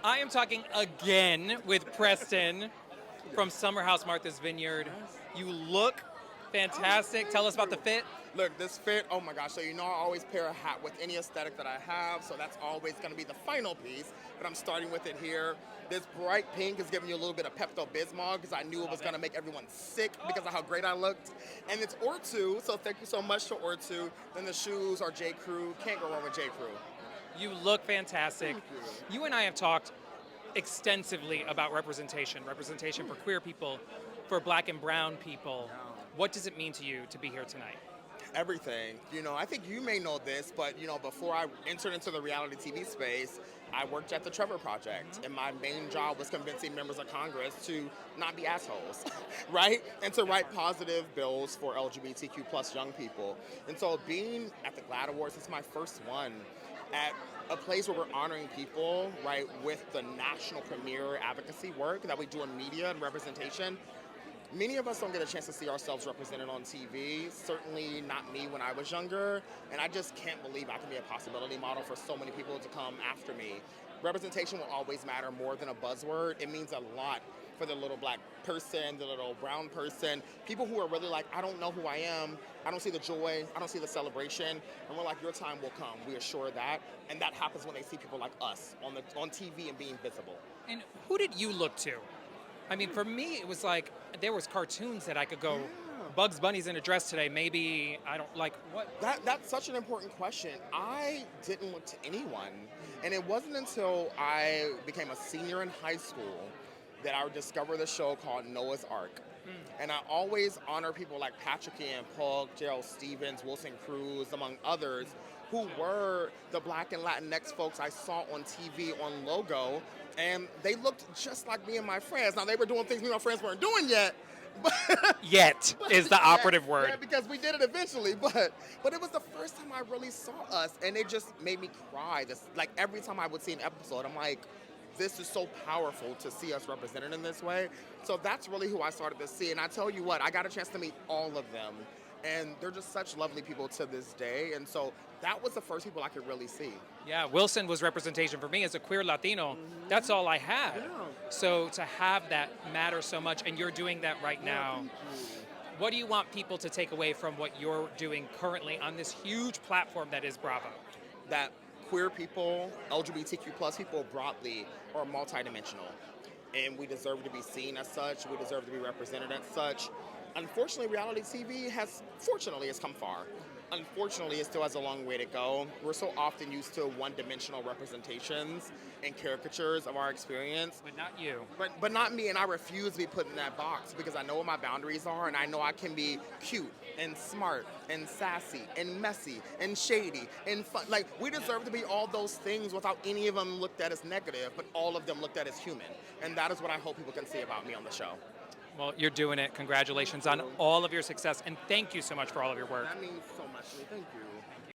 I am talking again with Preston from Summer House Martha's Vineyard. You look fantastic. Tell us about the fit. Look, this fit, oh my gosh, so you know I always pair a hat with any aesthetic that I have, so that's always going to be the final piece, but I'm starting with it here. This bright pink is giving you a little bit of Pepto-Bismol because I knew it was going to make everyone sick because of how great I looked. And it's Ortu, so thank you so much to Ortu. Then the shoes are J. Crew. Can't go wrong with J. Crew. You look fantastic. Thank you. You and I have talked extensively about representation for queer people, for black and brown people. What does it mean to you to be here tonight? Everything. You know, I think you may know this, but you know, before I entered into the reality TV space, I worked at the Trevor Project, and my main job was convincing members of Congress to not be assholes, right? And to write positive bills for LGBTQ plus young people. And so being at the Glaad Awards, it's my first one at a place where we're honoring people, right, with the national premier advocacy work that we do in media and representation. Many of us don't get a chance to see ourselves represented on TV, certainly not me when I was younger, and I just can't believe I can be a possibility model for so many people to come after me. Representation will always matter more than a buzzword. It means a lot for the little black person, the little brown person, people who are really like, I don't know who I am, I don't see the joy, I don't see the celebration, and we're like, your time will come, we assure that, and that happens when they see people like us on TV and being visible. And who did you look to? I mean, for me, it was like there was cartoons that I could go, Bugs Bunny's in a dress today, maybe, I don't, like, what? That's such an important question. I didn't look to anyone, and it wasn't until I became a senior in high school that I discovered a show called Noah's Ark. And I always honor people like Patrick Ian Polk, Gerald Stevens, Wilson Cruz, among others, who were the black and Latinx folks I saw on TV on Logo, and they looked just like me and my friends. Now, they were doing things me and my friends weren't doing yet, but Yet is the operative word. Yeah, because we did it eventually, but it was the first time I really saw us, and it just made me cry. Like, every time I would see an episode, I'm like, this is so powerful to see us represented in this way. So that's really who I started to see. And I tell you what, I got a chance to meet all of them. And they're just such lovely people to this day. And so that was the first people I could really see. Yeah, Wilson was representation for me as a queer Latino. That's all I had. Yeah. So to have that matter so much, and you're doing that right now. What do you want people to take away from what you're doing currently on this huge platform that is Bravo? That queer people, LGBTQ plus people broadly, are multidimensional. And we deserve to be seen as such. We deserve to be represented as such. Unfortunately, reality TV has come far. Unfortunately, it still has a long way to go. We're so often used to one-dimensional representations and caricatures of our experience. But not you. But not me, and I refuse to be put in that box because I know what my boundaries are, and I know I can be cute and smart and sassy and messy and shady and fun. Like, we deserve to be all those things without any of them looked at as negative, but all of them looked at as human. And that is what I hope people can see about me on the show. Well, you're doing it. Congratulations on all of your success, and thank you so much for all of your work. That means so much to me. Thank you.